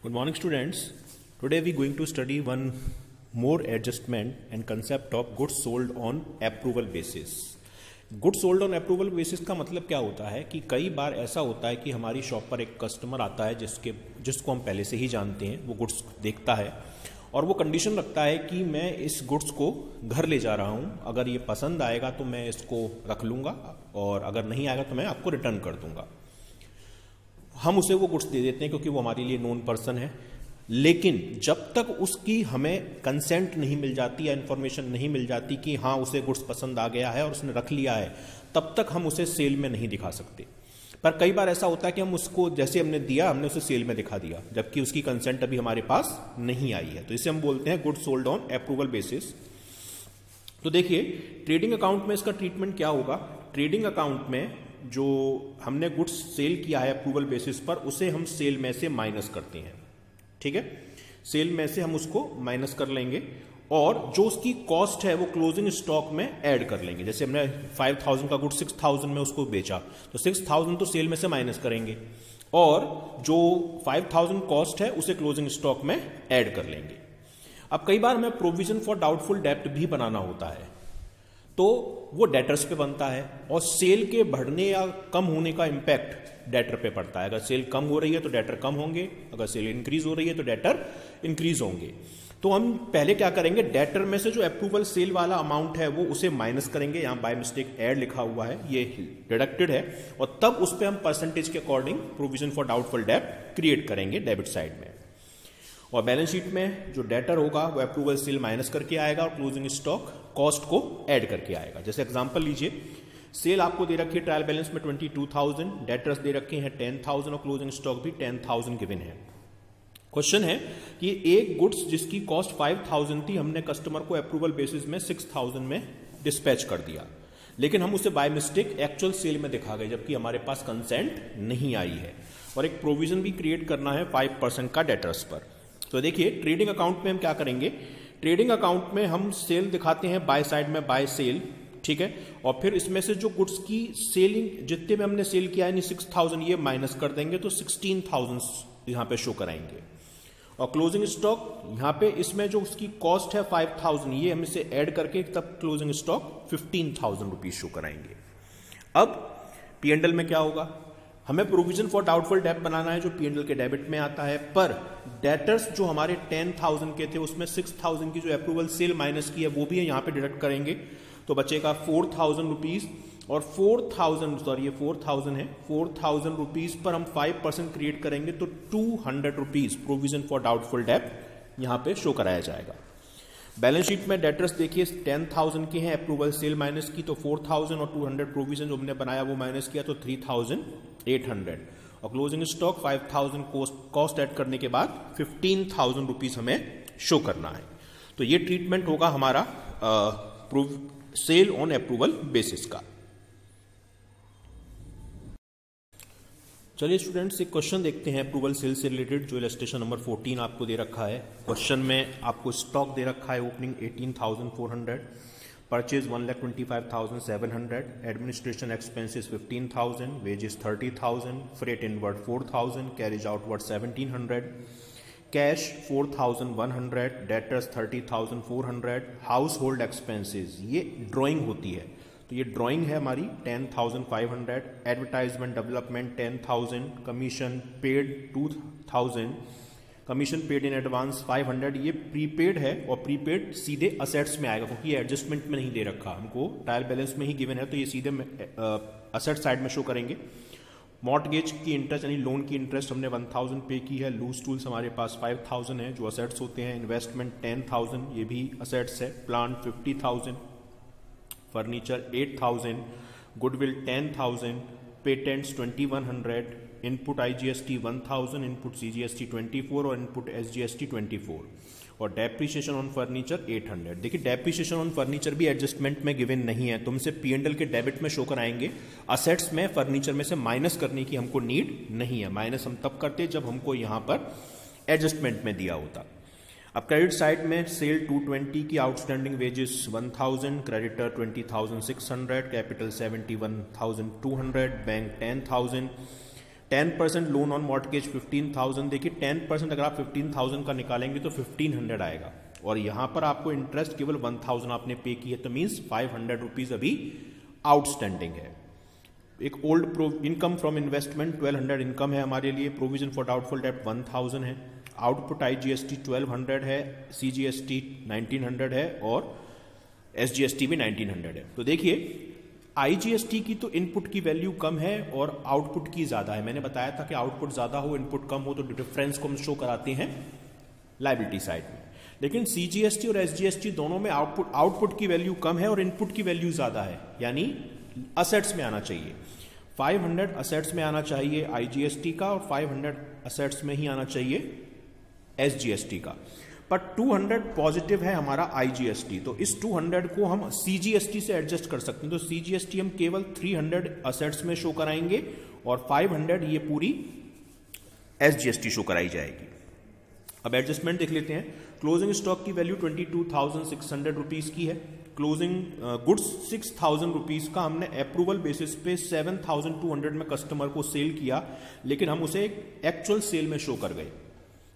Good morning, students. Today we are going to study one more adjustment and concept of goods sold on approval basis. Goods sold on approval basis का मतलब क्या होता है कि कई बार ऐसा होता है कि हमारी शॉप पर एक कस्टमर आता है जिसको हम पहले से ही जानते हैं, वो गुड्स देखता है और वो कंडीशन रखता है कि मैं इस गुड्स को घर ले जा रहा हूँ, अगर ये पसंद आएगा तो मैं इसको रख लूँगा और अगर नहीं आएगा तो मैं आपको रिटर्न कर दूँगा। हम उसे वो गुड्स दे देते हैं क्योंकि वो हमारे लिए नोन पर्सन है, लेकिन जब तक उसकी हमें कंसेंट नहीं मिल जाती या इन्फॉर्मेशन नहीं मिल जाती कि हाँ उसे गुड्स पसंद आ गया है और उसने रख लिया है, तब तक हम उसे सेल में नहीं दिखा सकते। पर कई बार ऐसा होता है कि हम उसको जैसे हमने दिया, हमने उसे सेल में दिखा दिया जबकि उसकी कंसेंट अभी हमारे पास नहीं आई है, तो इसे हम बोलते हैं goods sold on approval basis. तो देखिए ट्रेडिंग अकाउंट में इसका ट्रीटमेंट क्या होगा। ट्रेडिंग अकाउंट में जो हमने गुड्स सेल किया है अप्रूवल बेसिस पर, उसे हम सेल में से माइनस करते हैं। ठीक है, सेल में से हम उसको माइनस कर लेंगे और जो उसकी कॉस्ट है वो क्लोजिंग स्टॉक में ऐड कर लेंगे। जैसे हमने 5000 का गुड 6000 में उसको बेचा तो 6000 तो सेल में से माइनस करेंगे और जो 5000 कॉस्ट है उसे क्लोजिंग स्टॉक में ऐड कर लेंगे। अब कई बार हमें प्रोविजन फॉर डाउटफुल डेब्ट भी बनाना होता है, तो वो डेटर्स पे बनता है और सेल के बढ़ने या कम होने का इंपैक्ट डेटर पे पड़ता है। अगर सेल कम हो रही है तो डेटर कम होंगे, अगर सेल इंक्रीज हो रही है तो डेटर इंक्रीज होंगे। तो हम पहले क्या करेंगे, डेटर में से जो अप्रूवल सेल वाला अमाउंट है वो उसे माइनस करेंगे। यहां बाय मिस्टेक ऐड लिखा हुआ है, ये डिडक्टेड है, और तब उस पर हम परसेंटेज के अकॉर्डिंग प्रोविजन फॉर डाउटफुल डेब्ट क्रिएट करेंगे डेबिट साइड में। और बैलेंस शीट में जो डेटर होगा वो अप्रूवल सेल माइनस करके आएगा और क्लोजिंग स्टॉक कॉस्ट को ऐड करके आएगा। जैसे एग्जांपल लीजिए, सेल आपको दे रखी है ट्रायल बैलेंस में 22,000, डेटर्स दे रखे हैं 10,000 और क्लोजिंग स्टॉक भी 10,000 गिवन है। क्वेश्चन है कि एक गुड्स जिसकी कॉस्ट 5,000 थी, हमने कस्टमर को अप्रूवल बेसिस में 6,000 में डिस्पैच कर दिया, लेकिन हम उसे बाय मिस्टेक एक्चुअल सेल में दिखा गए जबकि हमारे पास कंसेंट नहीं आई है। और एक प्रोविजन भी क्रिएट करना है 5% का डेटर्स पर। तो देखिए ट्रेडिंग अकाउंट में हम क्या करेंगे, ट्रेडिंग अकाउंट में हम सेल दिखाते हैं बाय साइड में बाय सेल, ठीक है, और फिर इसमें से जो गुड्स की सेलिंग जितने में हमने सेल किया है 6,000 ये माइनस कर देंगे तो 16,000 यहां पे शो कराएंगे। और क्लोजिंग स्टॉक यहां पे इसमें जो उसकी कॉस्ट है 5,000 ये हम इसे ऐड करके तब क्लोजिंग स्टॉक 15,000 रुपीज शो कराएंगे। अब P&L में क्या होगा, हमें प्रोविजन फॉर डाउटफुल डेब्ट बनाना है जो P&L के डेबिट में आता है, पर डेटर्स जो हमारे 10,000 के थे उसमें 6,000 की जो अप्रूवल सेल माइनस की है वो भी यहां पे डिडक्ट करेंगे, तो बचेगा 4,000 रुपीज। और 4,000 है, 4,000 रुपीज पर हम 5% क्रिएट करेंगे तो 200 रुपीज प्रोविजन फॉर डाउटफुल डेब्ट यहां पे शो कराया जाएगा। बैलेंस शीट में डेटर्स देखिए 10,000 के हैं, अप्रूवल सेल माइनस की तो 4,000 और 200 प्रोविजन जो हमने बनाया वो माइनस किया तो 3,800 और क्लोजिंग स्टॉक 5,000 कॉस्ट ऐड करने के बाद 15,000 रुपीज हमें शो करना है। तो ये ट्रीटमेंट होगा हमारा सेल ऑन अप्रूवल बेसिस का। चलिए स्टूडेंट्स एक क्वेश्चन देखते हैं अप्रूवल सेल से रिलेटेड, जो इलस्ट्रेशन नंबर 14 आपको दे रखा है। क्वेश्चन में आपको स्टॉक दे रखा है opening 18,400, purchase 1,25,700, administration expenses 15,000, wages 30,000, freight inward 4,000, carriage outward 1,700, cash 4,100, debtors 30,400, house hold expenses ये ड्रॉइंग होती है तो ये ड्राइंग है हमारी 10,500, advertisement development 10,000, commission paid 2,000, commission paid in advance 500। ये प्रीपेड है और प्रीपेड सीधे असेट्स में आएगा क्योंकि ये एडजस्टमेंट में नहीं दे रखा, हमको ट्रायल बैलेंस में ही गिवन है तो ये सीधे असेट साइड में शो करेंगे। मॉर्टगेज की इंटरेस्ट यानी लोन की इंटरेस्ट हमने 1,000 पे की है, लूज टूल्स हमारे पास 5,000 है जो असेट्स होते हैं, इन्वेस्टमेंट 10,000 ये भी असेट्स है, plant 50,000, furniture 8,000, goodwill 10,000, patents 2,100, input IGST 1,000, input CGST 24 और इनपुट SGST 24 और डेप्रीशिएशन ऑन फर्नीचर 800। देखिए डेप्रीशिएशन ऑन फर्नीचर भी एडजस्टमेंट में गिवन नहीं है, तुमसे P&L के डेबिट में शो कराएंगे, असेट्स में फर्नीचर में से माइनस करने की हमको नीड नहीं है। माइनस हम तब करते जब हमको यहां पर एडजस्टमेंट में दिया होता। अब क्रेडिट साइड में सेल 220 की, outstanding wages 1,000, creditor 20,600, capital 71,200, bank 10,000, 10% loan on mortgage 15,000। देखिए 10% अगर आप 15,000 का निकालेंगे तो 1500 आएगा, और यहां पर आपको इंटरेस्ट केवल 1000 आपने पे की है, तो मीन्स 500 रुपीज अभी आउटस्टैंडिंग है। एक old income from investment 1200 income है हमारे लिए, प्रोविजन फॉर डाउटफुल डेट 1000 है, आउटपुट IGST 1200 है, CGST 1900 है और SGST भी 1900 है। तो देखिए IGST की तो इनपुट की वैल्यू कम है और आउटपुट की ज्यादा है। मैंने बताया था कि आउटपुट ज्यादा हो इनपुट कम हो तो डिफरेंस को हम शो कराते हैं लायबिलिटी साइड में, लेकिन CGST और SGST दोनों में आउटपुट की वैल्यू कम है और इनपुट की वैल्यू ज्यादा है, यानी असेट्स में आना चाहिए। 500 असेट्स में आना चाहिए IGST का और 500 असेट्स में ही आना चाहिए SGST का, पर 200 पॉजिटिव है हमारा IGST, तो इस 200 को हम CGST से एडजस्ट कर सकते हैं। तो CGST हम केवल 300 असेट्स में शो कराएंगे और 500 ये पूरी SGST शो कराई जाएगी। अब एडजस्टमेंट देख लेते हैं। क्लोजिंग स्टॉक की वैल्यू 22,600 रुपीज की है। क्लोजिंग गुड्स 6,000 रुपीज का हमने अप्रूवल बेसिस पे 7,200 में कस्टमर को सेल किया, लेकिन हम उसे एक्चुअल सेल में शो कर गए,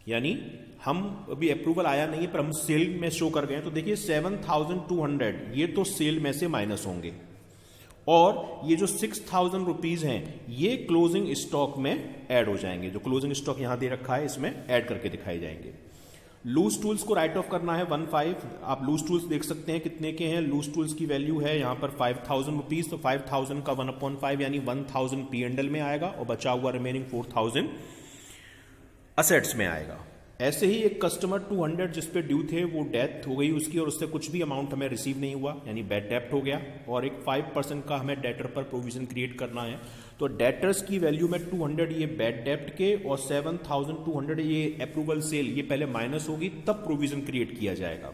यानी हम अभी अप्रूवल आया नहीं है पर हम सेल में शो कर गए। तो देखिए 7,200 ये तो सेल में से माइनस होंगे, और ये जो 6,000 रुपीज हैं ये क्लोजिंग स्टॉक में ऐड हो जाएंगे। जो क्लोजिंग स्टॉक यहां दे रखा है इसमें ऐड करके दिखाए जाएंगे। लूज टूल्स को राइट ऑफ करना है 15। आप लूज टूल्स देख सकते हैं कितने के हैं। लूज टूल्स की वैल्यू है यहां पर 5,000 रुपीज, तो 5,000 का 1/5 यानी 1,000 P&L में आएगा और बचा हुआ रिमेनिंग 4,000 असेट्स में आएगा। ऐसे ही एक कस्टमर 200 जिस पे ड्यू थे वो डेथ हो गई उसकी, और उससे कुछ भी अमाउंट हमें रिसीव नहीं हुआ, यानी बैड डेप्ट हो गया, और एक 5% का हमें डेटर पर प्रोविजन क्रिएट करना है। तो डेटर्स की वैल्यू में 200 ये बैड डेप्ट के और 7,200 ये अप्रूवल सेल, ये पहले माइनस होगी तब प्रोविजन क्रिएट किया जाएगा।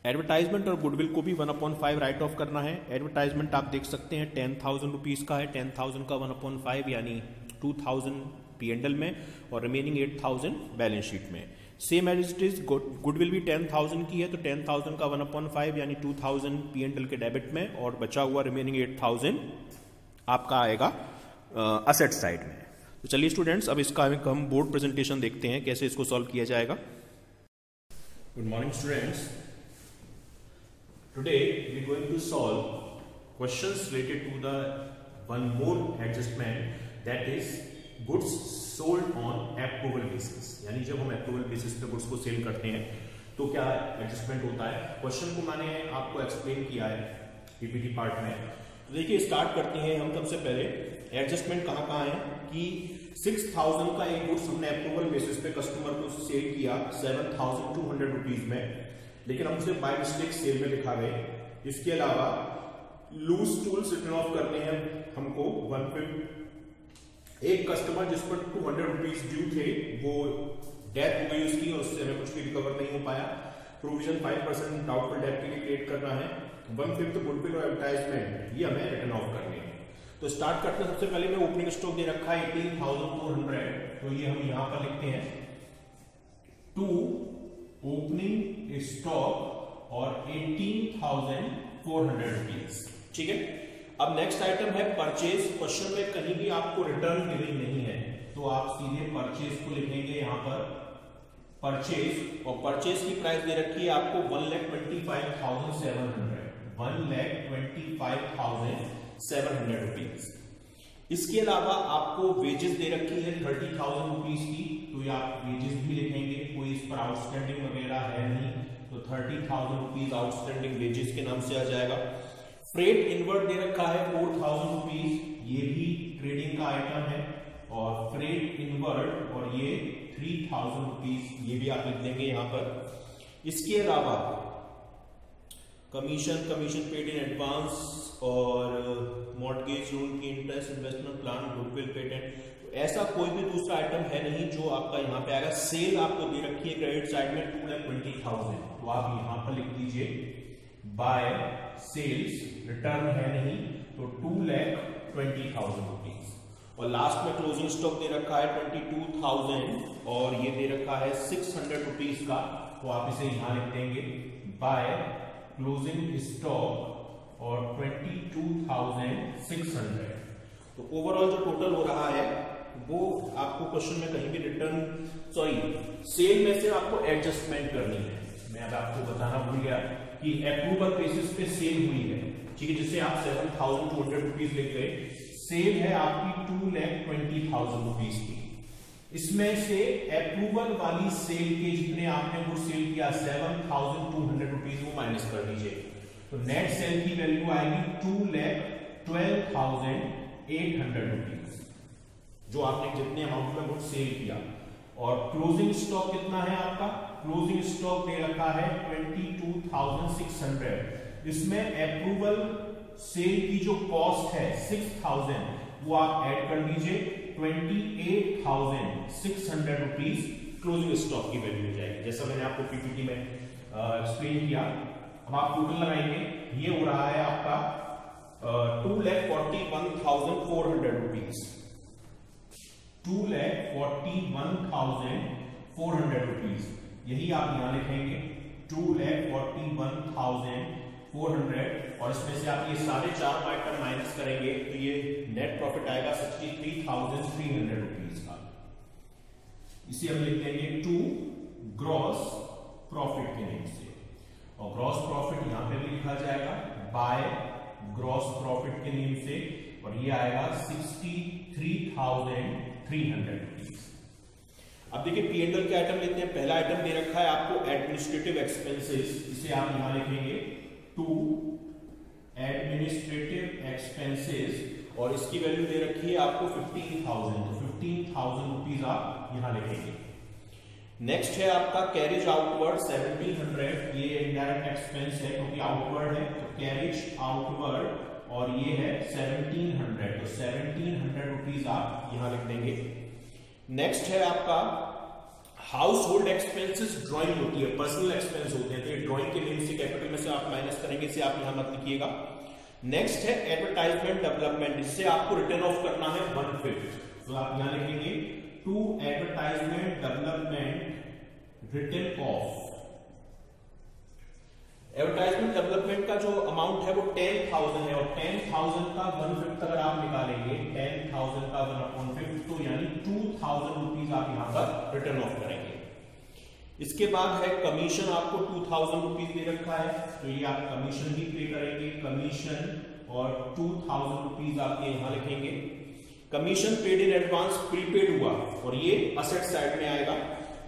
एडवर्टाइजमेंट और गुडविल को भी 1/5 राइट ऑफ करना है। एडवर्टाइजमेंट आप देख सकते हैं 10,000 रुपीज का है, 10,000 का 1/5 यानी 2,000 P&L में और रिमेनिंग 8,000 बैलेंस शीट में। Same as it is goodwill भी 10,000 की है, तो 10,000 का 1/5 यानी 2,000 P&L के डेबिट में और बचा हुआ रिमेनिंग 8,000 आपका आएगा असेट साइड में। तो चलिए स्टूडेंट्स अब इसका हम बोर्ड प्रेजेंटेशन देखते हैं कैसे इसको सॉल्व किया जाएगा। Good morning students, today we are going to solve questions related to the one more adjustment, that is goods sold on approval basis. यानी जब हम अप्रूवल बेसिस पे गुड्स को सेल करते हैं तो क्या एडजस्टमेंट होता है। क्वेश्चन को मैंने आपको एक्सप्लेन किया है पीपीटी पार्ट में। तो देखिए स्टार्ट करते हैं हम। सबसे पहले एडजस्टमेंट कहाँ कहाँ है कि 6,000 का एक गुड्स हमने अप्रूवल बेसिस पे कस्टमर को सेल किया 7,200 रुपीज में, लेकिन हम उसे बाय मिस्टेक सेल में दिखा गए। इसके अलावा लूज टूल्स रिटर्न ऑफ करने हैं हमको 150। एक कस्टमर जिस पर 200 रुपीज ड्यू थे वो डेथ हो गई उसकी और उससे हमें कुछ भी रिकवर नहीं हो पाया। प्रोविजन 5% डाउटफुल डेट के लिए क्रिएट करना है। 1/5 गुडविल और एडवर्टाइजमेंट ये हमें रिटर्न ऑफ करने हैं। तो स्टार्ट करते हैं। सबसे पहले मैं ओपनिंग स्टॉक दे रखा है 18,400, तो ये हम यहां पर लिखते हैं टू ओपनिंग स्टॉक और 18,400 रुपीज। ठीक है, अब नेक्स्ट आइटम है परचेज। क्वेश्चन में कहीं भी आपको रिटर्न गिवन नहीं है तो आप सीधे परचेज को लिखेंगे यहां पर परचेज, और परचेज की प्राइस दे रखी है आपको 1,25,700 1,25,700 रुपीज। इसके अलावा आपको वेजेस दे रखी है 30,000 रुपीज की, तो ये आप वेजेस भी लिखेंगे। कोई इस पर आउटस्टैंडिंग वगैरह है नहीं, तो 30,000 रुपीज आउटस्टैंडिंग वेजेस के नाम से आ जाएगा। फ्रेट इनवर्ट दे रखा है 4,000 रुपीज, ये भी ट्रेडिंग का आइटम है, और फ्रेट इनवर्ट और ये 3,000 रुपीज ये भी आप लिख देंगे यहां पर। इसके अलावा कमीशन पेड इन एडवांस और मॉर्टगेज लोन की interest, investment plan, goodwill, patent, तो ऐसा कोई भी दूसरा आइटम है नहीं जो आपका यहाँ पे आएगा। सेल आपको दे रखी है क्रेडिट साइड में 2,20,000, तो आप यहां पर लिख दीजिए बाय सेल्स, रिटर्न है नहीं तो 2,20,000 रुपीज। और लास्ट में क्लोजिंग स्टॉक दे रखा है 22,000 और ये दे रखा है 600 रुपीज का, तो आप इसे यहां लिख देंगे बाय क्लोजिंग स्टॉक और 22,600। तो ओवरऑल जो टोटल हो रहा है वो आपको क्वेश्चन में कहीं भी रिटर्न सेल में से आपको एडजस्टमेंट करनी है। मैं अब आपको बताना भूल गया कि अप्रूवल बेसिस पे सेल हुई है, ठीक है, जिससे आप 7,200 रुपीज ले गए, सेल है आपकी 2,20,000 रुपीज की। इसमें से अप्रूवल वाली सेल के जितने आपने वो सेल किया 7,200 रुपीज वो माइनस कर दीजिए, तो नेट सेल की वैल्यू आएगी 2,12,800 रुपीज, जो आपने जितने अमाउंट में वो सेल किया। और क्लोजिंग स्टॉक कितना है आपका? क्लोजिंग स्टॉक दे रखा है 22,600। इसमें अप्रूवल सेल की जो कॉस्ट है 6,000 वो आप ऐड कर दीजिए, 28,600 रुपीज क्लोजिंग स्टॉक की वैल्यू हो जाएगी, जैसा मैंने आपको पीपीटी में एक्सप्लेन किया। अब आप टोटल लगाएंगे, ये हो रहा है आपका 2,41,400 रुपीज, 2,41,400 रुपीज, यही आप यहां लिखेंगे 2,41,400, और इसमें से आप ये सारे चार आइटम माइनस करेंगे तो ये नेट प्रॉफिट आएगा 63,300 रुपीज का। इसे हम लिख देंगे टू ग्रॉस प्रॉफिट के नेम से, और ग्रॉस प्रॉफिट यहां पे भी लिखा जाएगा बाय ग्रॉस प्रॉफिट के नेम से, और ये आएगा 63,300 रुपीज। अब देखिए P&L के आइटम लेते हैं। पहला आइटम दे रखा है आपको एडमिनिस्ट्रेटिव एक्सपेंसेस, इसे आप यहां लिखेंगे टू एडमिनिस्ट्रेटिव एक्सपेंसेस, और इसकी वैल्यू दे रखी है आपको 15,000, तो 15,000 रुपीज आप यहां लिखेंगे। नेक्स्ट है आपका कैरेज आउटवर्ड 1,700, ये इनडायरेक्ट एक्सपेंस है क्योंकि आउटवर्ड है, तो कैरेज आउटवर्ड, और ये है 1,700, तो 1,700 रुपीज आप यहां लिख देंगे। नेक्स्ट है आपका हाउस होल्ड एक्सपेंसेस, ड्राइंग होती है, पर्सनल एक्सपेंस होते हैं, तो ये ड्राइंग के नेम से कैपिटल में से आप माइनस करेंगे, इसे आप यहां मत लिखिएगा। नेक्स्ट है एडवर्टाइजमेंट डेवलपमेंट, जिससे आपको रिटर्न ऑफ करना है 1/5, तो आप यहां लिखेंगे to advertisement development written off. Advertisement development का जो अमाउंट है वो 10,000 है, और 10,000 का 1/5 अगर आप निकालेंगे, 10,000 का 1/5, तो यानी 2,000 रुपीज आप यहां पर रिटर्न ऑफ करेंगे। इसके बाद है कमीशन, आपको 2,000 रुपीज दे रखा है, तो ये आप कमीशन भी पे करेंगे, कमीशन, और 2,000 रुपीज आपके यहां लिखेंगे। Commission paid in advance prepaid हुआ, और ये असेट साइड में आएगा।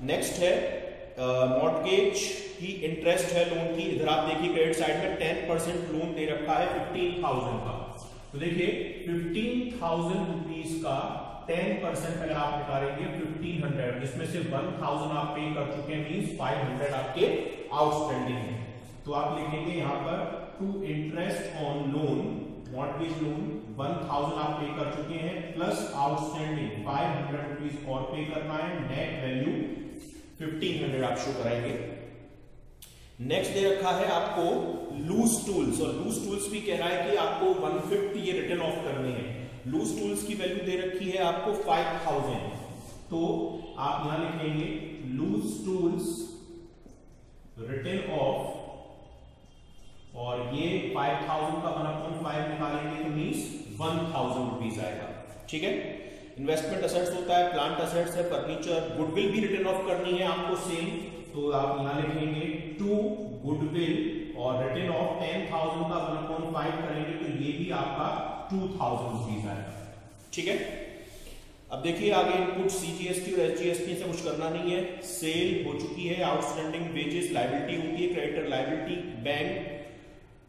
नेक्स्ट है मॉर्टगेज की इंटरेस्ट है लोन की, इधर आप देखिए क्रेडिट साइड में 10% लोन दे रखा है 15,000 का, तो देखिए 15,000 रुपीज का 10% अगर आप निकालेंगे 1,500, जिसमें से 1,000 आप पे कर चुके हैं, मींस 500 आपके आउटस्टैंडिंग है, तो आप लिखेंगे यहां पर to interest on loan, mortgage loan 1,000 आप पे कर चुके हैं, प्लस आउटस्टैंडिंग 500 रुपीज और पे करना है, नेट वैल्यू 1,500 आप शो कराएंगे। नेक्स्ट दे रखा है आपको लूज टूल्स, और लूज टूल्स भी कह रहा है कि आपको 1/5 ये रिटर्न ऑफ करने हैं। लूज टूल्स की वैल्यू दे रखी है आपको 5,000, तो आप यहां लिखेंगे लूज टूल्स रिटर्न ऑफ, और ये 5,000 का 1/5 निकालेंगे तो मींस 1,000 रुपीज आएगा, ठीक है। इन्वेस्टमेंट असेट्स होता है, प्लांट असेट्स है, फर्नीचर, गुडविल भी रिटर्न ऑफ करनी है आपको सेम, तो आप यहां लिखेंगे टू गुडविल, और रिटर्न ऑफ 10,000 का 1/5 करेंगे तो ये भी आपका 2,000 रुपीज आएगा, ठीक है। अब देखिए आगे इनपुट CGST और SGST से कुछ करना नहीं है, सेल हो चुकी है, आउटस्टैंडिंग वेजेस लायबिलिटी होती है, क्रेडिटर लायबिलिटी,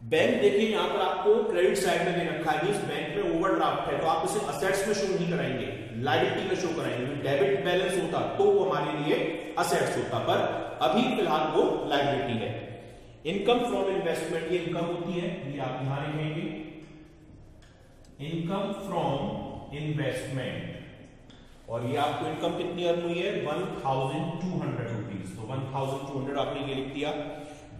बैंक देखिए यहां पर आपको क्रेडिट साइड में दे रखा है, बैंक में ओवरड्राफ्ट है, तो आप इसे असेट्स में शो नहीं कराएंगे, लायबिलिटी में शो कराएंगे। डेबिट बैलेंस होता तो वो हमारे लिए असेट्स होता, पर अभी फिलहाल वो लायबिलिटी है। इनकम फ्रॉम इन्वेस्टमेंट, ये इनकम होती है, ये आप यहां लिखेंगे इनकम फ्रॉम इन्वेस्टमेंट, और ये आपको इनकम कितनी अर्न हुई है 1,200 रुपीज, तो 1,200 आपने ये लिख दिया।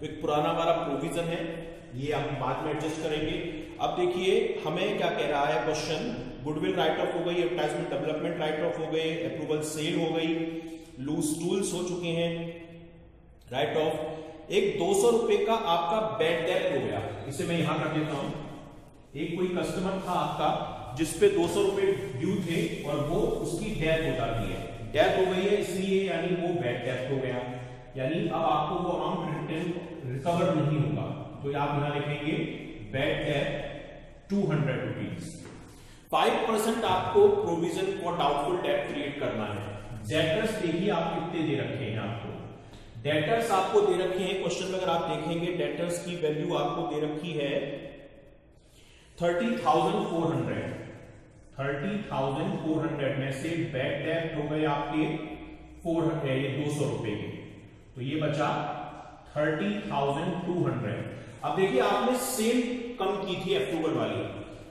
एक पुराना वाला प्रोविजन है, ये हम बाद में एडजस्ट करेंगे। अब देखिए हमें क्या कह रहा है क्वेश्चन, गुडविल राइट ऑफ हो गई, एडवर्टाइजमेंट डेवलपमेंट राइट ऑफ हो गए, अप्रूवल सेल हो गई, लूज टूल्स हो चुके हैं राइट ऑफ, एक 200 रुपए का आपका बैड डेट हो गया, इसे मैं यहां कर देता हूं। एक कोई कस्टमर था आपका, जिसपे 200 रुपए ड्यू थे और वो उसकी डेथ हो जाती है, डेथ हो गई है इसलिए यानी वो बैड डेथ हो गया, यानी अब आपको वो अमाउंट रिकवर नहीं होगा, तो आप यहां लिखेंगे बैड डेथ 200 रुपीज। 5% आपको provision for doubtful debt create करना है। डेटर्स देखिए आप कितने दे रखे हैं, आपको डेटर्स आपको दे रखे हैं, क्वेश्चन में अगर आप देखेंगे डेटर्स की वैल्यू आपको दे रखी है 30,400। 30,400 में से बैड डेट हो गए आपके 200 रुपए के, तो ये बचा 30,200। अब देखिए आपने सेल कम की थी अप्रूवल वाली,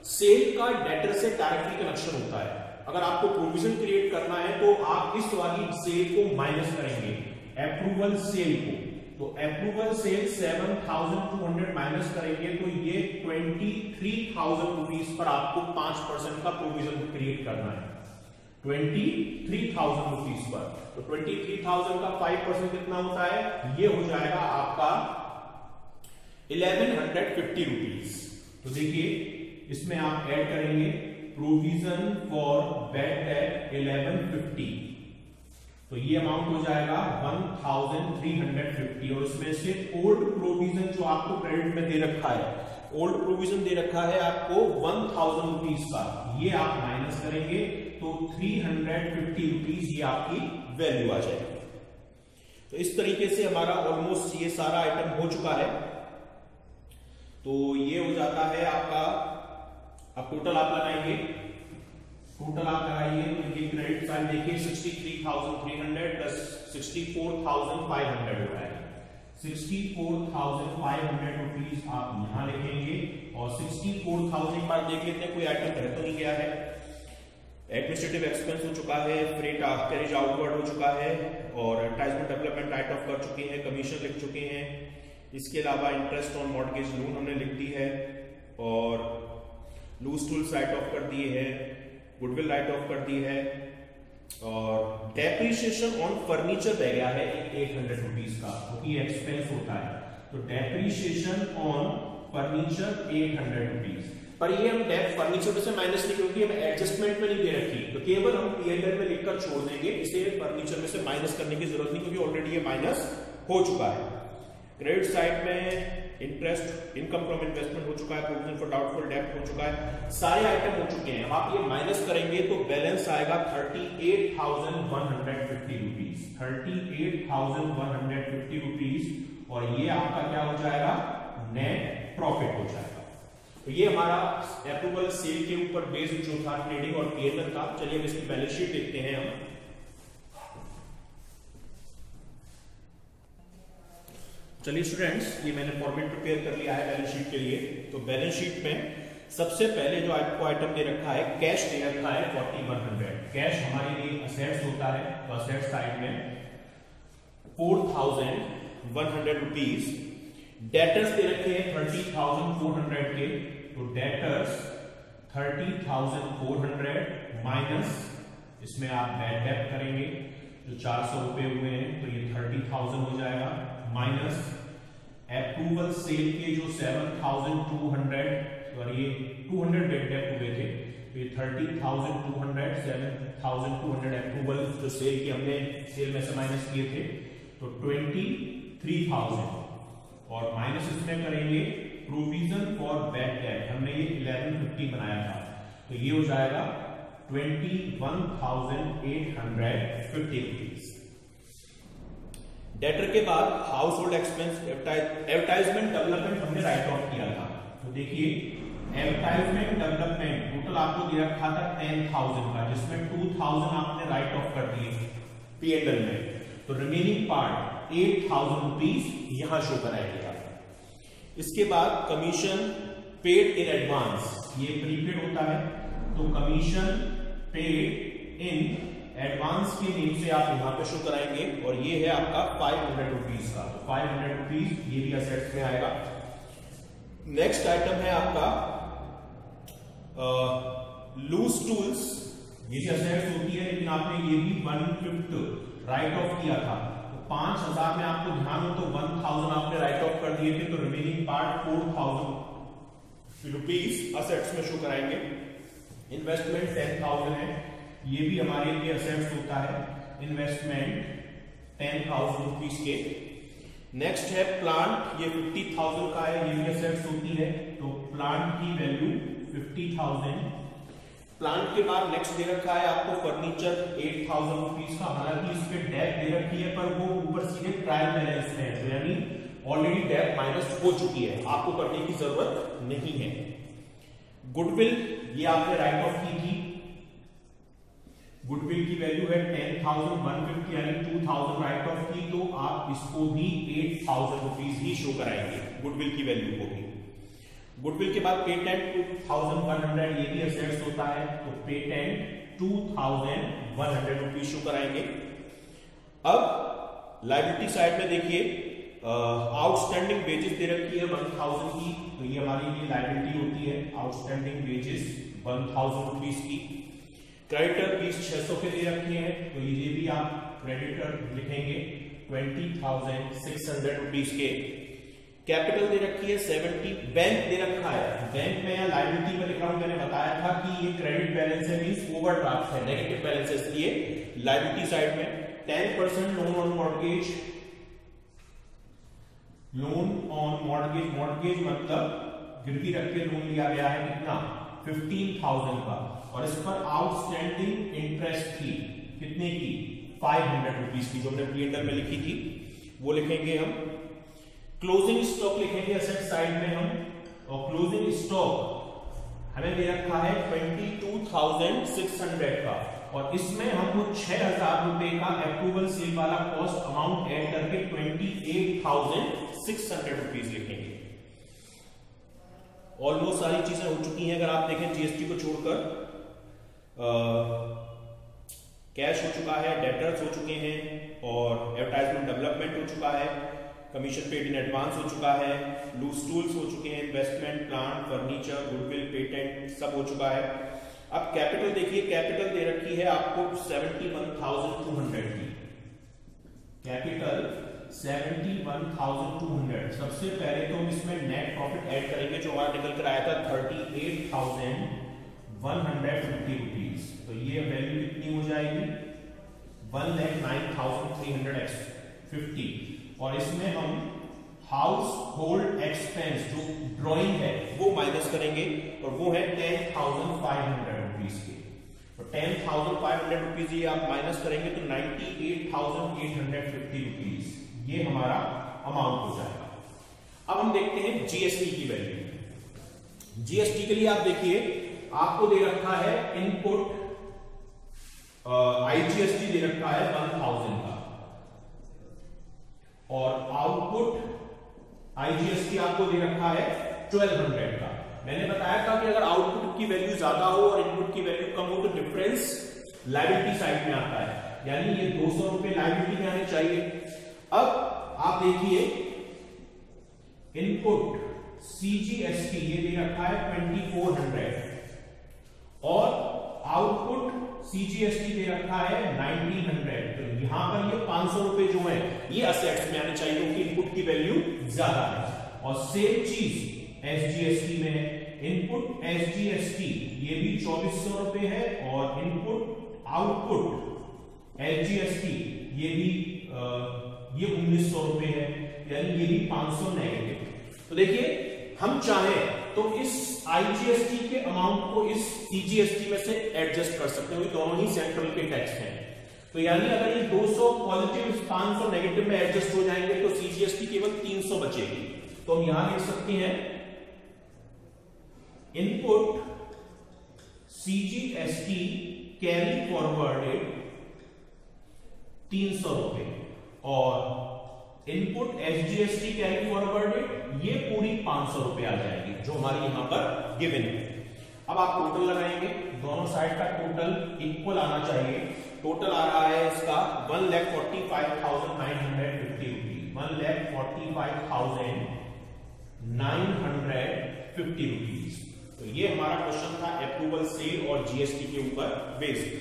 सेल का डेटर से डायरेक्टली कनेक्शन होता है। अगर आपको प्रोविजन क्रिएट करना है तो आप इस वाली सेल को माइनस करेंगे अप्रूवल सेल को, तो अप्रूवल सेल 7,200 माइनस करेंगे तो ये 23,000 रुपीज पर आपको 5% का प्रोविजन क्रिएट करना है। 23,000 रुपीज पर, तो 23,000 का 5% कितना होता है, ये हो जाएगा आपका 1150 रुपीज। तो देखिए इसमें आप ऐड करेंगे प्रोविजन फॉर बैड डेट 1150, तो ये अमाउंट हो जाएगा 1,350 और इसमें से ओल्ड प्रोविजन जो आपको क्रेडिट में दे रखा है, ओल्ड प्रोविजन दे रखा है आपको 1,000 रुपीज का, ये आप माइनस करेंगे तो 350 रुपीज ये आपकी वैल्यू आ जाएगी। तो इस तरीके से हमारा ऑलमोस्ट ये सारा आइटम हो चुका है। तो ये हो जाता है आपका, अब टोटल आप लगाएंगे, टोटल आप लगाइए तो ये क्रेडिट साइड देखिए 63,300 प्लस 64,500 हो रहा है। 64,500 रुपीज आप यहां लिखेंगे और 64,000 बार देख लेते हैं कोई आइटम रह तो नहीं गया है। एडमिनिस्ट्रेटिव एक्सपेंस हो चुका है, फ्रेट कैरेज आउटवर्ड हो चुका है और एडवर्टाइजमेंट डेवलपमेंट राइट ऑफ कर चुके हैं, कमीशन लिख चुके हैं, इसके अलावा इंटरेस्ट ऑन मॉर्गेज लोन हमने लिख दी है और लूज टूल्स राइट ऑफ कर दिए हैं, गुडविल राइट ऑफ कर दी है और डेप्रीशिएशन ऑन फर्नीचर रह गया है 800 रुपीज का, क्योंकि तो एक्सपेंस होता है। तो डेप्रीशिएशन ऑन फर्नीचर 800 रुपीज, पर ये हम डेप फर्नीचर में से माइनस नहीं, क्योंकि हम एडजस्टमेंट में नहीं दे रखी, तो केवल हम पीएनएल में लिखकर छोड़ देंगे, इसे फर्नीचर में से माइनस करने की जरूरत नहीं, क्योंकि ऑलरेडी ये माइनस हो चुका है। क्रेडिट साइड में इंटरेस्ट इनकम फ्रॉम इन्वेस्टमेंट हो चुका है, प्रोविजन फॉर डाउटफुल डेट हो चुका है, सारे आइटम हो चुके हैं। आप ये माइनस करेंगे तो बैलेंस आएगा 38,150 रुपीज, 38,150 रुपीज और ये आपका क्या हो जाएगा, नेट प्रॉफिट हो जाएगा। तो ये हमारा अप्रूवल सेल के ऊपर बेस्ड जो था ट्रेडिंग और पीएनएल का। चलिए अब इसकी बैलेंस शीट देखते हैं हम। चलिए स्टूडेंट्स, ये मैंने फॉर्मेट प्रिपेयर कर लिया है बैलेंस शीट के लिए। तो बैलेंस शीट में सबसे पहले जो आपको आइटम दे रखा है, कैश दे रखा है 4100। कैश हमारे लिए असेट्स होता है, तो असेट साइड में 4,100 रुपीज। डेटर्स दे रखे हैं 30,400 के, तो डेटर्स 30,400 माइनस इसमें आप बैड डेट करेंगे जो 400 रुपए हुए हैं, तो ये 30,000 हो जाएगा, माइनस अप्रूवल सेल के जो 7,200 और ये 200 बैड डेट हुए थे, तो ये 30,200 7,200 अप्रूवल जो सेल की हमने सेल में से माइनस किए थे, तो 23,000 और माइनस इसमें करेंगे प्रोविजन फॉर बैड डेट, हमने ये 1150 बनाया था, तो ये हो जाएगा 21,850 रुपीज। डेटर के बाद house hold expense, advertisement development हमने राइट ऑफ किया था। तो देखिए एडवर्टाइजमेंट डेवलपमेंट टोटल आपको दे रखा था 10,000 का, जिसमें 2,000 आपने राइट ऑफ कर दिए पीएनएल में, तो रिमेनिंग पार्ट 8,000 रुपीज यहां शो कराया गया। इसके बाद कमीशन पेड इन एडवांस, ये प्रीपेड होता है, तो कमीशन पेड इन एडवांस के नेम से आप यहां पे शो कराएंगे और ये है आपका 500 रुपीज का, तो 500 रुपीज ये भी असेट्स में आएगा। नेक्स्ट आइटम है आपका लूज टूल्स, ये भी असेट्स होती है, लेकिन आपने ये भी 1/5 राइट ऑफ किया था, तो 5,000 में आपको ध्यान हो तो 1,000 आपने राइट ऑफ कर दिए थे, तो रिमेनिंग पार्ट 4,000 रुपीज असेट्स में शो कराएंगे। इन्वेस्टमेंट 10,000 है, ये भी हमारे लिए असेट्स होता है, इन्वेस्टमेंट 10,000 रुपीज के। नेक्स्ट है प्लांट, ये 50,000 का है, ये भी असेट्स होती है, तो प्लांट की वैल्यू 50,000। प्लांट के बाद नेक्स्ट दे रखा है आपको फर्नीचर 8,000 रुपीज का, हालांकि इस पे डेट दे रखी है पर वो ऊपर सीधे ट्रायल बैलेंस में है, तो यानी ऑलरेडी डेट माइनस हो चुकी है, आपको करने की जरूरत नहीं है। गुडविल, ये आपने राइट ऑफ की थी, गुडविल की वैल्यू है 10,150 यानी 2,000 राइट ऑफ की, तो आप इसको भी 8,000 रुपीज ही शो कराएंगे गुडविल की वैल्यू को भी। गुडविल के बाद पेटेंट 2,100, ये भी असेट्स होता है, तो पेटेंट 2,100 रुपीज शो कराएंगे। अब लायबिलिटी साइड में देखिए आउटस्टैंडिंग वेजेस दे रखी है 1,000 की, तो ये हमारी लिए लायबिलिटी होती है, आउटस्टैंडिंग वेजेस 1,000 रुपीज की। क्रेडिटर फीस 600 के दे रखे हैं, तो ये भी आप क्रेडिटर लिखेंगे 20,600 रुपीज के। कैपिटल दे रखी है 70, बैंक दे रखा है, बैंक में या लायबिलिटी में लिख रहा हूं, मैंने बताया था कि ये क्रेडिट बैलेंस है, मींस ओवरड्राफ्ट है, नेगेटिव बैलेंस है, इसलिए लायबिलिटी साइड में 10% loan on mortgage, loan on mortgage, mortgage मतलब गिरवी रख के लोन लिया गया है, कितना 15,000 का, और इस पर आउटस्टैंडिंग इंटरेस्ट थी कितने की 500 रुपीज की, जो हमने P&L में लिखी थी वो लिखेंगे हम। क्लोजिंग स्टॉक लिखेंगे असेट साइड में हम, और क्लोजिंग स्टॉक हमें दे रखा है 22,600 का, और इसमें हम वो 6,000 रुपए का अप्रूवल सेल वाला कॉस्ट अमाउंट ऐड करके 28,600 रुपीज लिखेंगे। ऑलमोस्ट सारी चीजें हो चुकी हैं, अगर आप देखें जीएसटी को छोड़कर कैश हो चुका है, डेटर्स हो चुके हैं, और एडवर्टाइजमेंट डेवलपमेंट हो चुका है, कमीशन पेड इन एडवांस हो चुका है, लूज टूल्स हो चुके हैं, investment, plant, furniture, goodwill, patent सब हो चुका है। अब कैपिटल देखिए, कैपिटल दे रखी है आपको 71,200 की, कैपिटल 71,200। सबसे पहले तो हम इसमें नेट प्रॉफिट ऐड करेंगे, जो हमारा निकल कर आया था 38,150 रुपीज, तो ये वैल्यू कितनी हो जाएगी 1,09,350, और इसमें हम हाउस होल्ड एक्सपेंस जो ड्राइंग है वो माइनस करेंगे, और वो है 10,500 रुपीज के, तो 10,500 रुपीज ये आप माइनस करेंगे तो 98,850 रुपीज ये हमारा अमाउंट हो जाएगा। अब हम देखते हैं जीएसटी की वैल्यू। जीएसटी के लिए आप देखिए, आपको दे रखा है इनपुट आईजीएसटी दे रखा है 1,000 का, और आउटपुट आईजीएसटी आपको दे रखा है 1,200 का। मैंने बताया था कि अगर आउटपुट की वैल्यू ज्यादा हो और इनपुट की वैल्यू कम हो तो डिफरेंस लायबिलिटी साइड में आता है, यानी ये 200 रुपए लायबिलिटी में आने चाहिए। अब आप देखिए इनपुट सीजीएसटी ये दे रखा है 2,400, और आउटपुट सीजीएसटी दे रखा है 1,900, तो यहां पर ये 500 रुपए जो है ये असेट्स में आने चाहिए, क्योंकि इनपुट की वैल्यू ज्यादा है। और सेम चीज एसजीएसटी में, इनपुट एसजीएसटी ये भी 2,400 रुपए है, और इनपुट आउटपुट एसजीएसटी ये भी ये 1,900 रुपए है, यानी ये भी 500 नेगेटिव। तो देखिए हम चाहें तो इस आईजीएसटी के अमाउंट को इस सीजीएसटी में से एडजस्ट कर सकते हैं, दोनों ही सेंट्रल के टैक्स हैं, तो यानी अगर ये 200 पॉजिटिव 500 नेगेटिव में एडजस्ट हो जाएंगे तो सीजीएसटी केवल 300 बचेगी। तो हम यहां लिख सकते हैं इनपुट सीजीएसटी कैरी फॉरवर्डेड 300 रुपए, और इनपुट एसजीएसटी कैरी फॉरवर्डेड ये पूरी 500 रुपए आ जाएगी, जो हमारी यहां पर गिवन है। अब आप टोटल लगाएंगे, दोनों साइड का टोटल इक्वल आना चाहिए। टोटल आ रहा है इसका 1,45,950 रुपीज, 1,45,950 रुपीज। तो ये हमारा क्वेश्चन था अप्रूवल सेल और जीएसटी के ऊपर बेस्ड।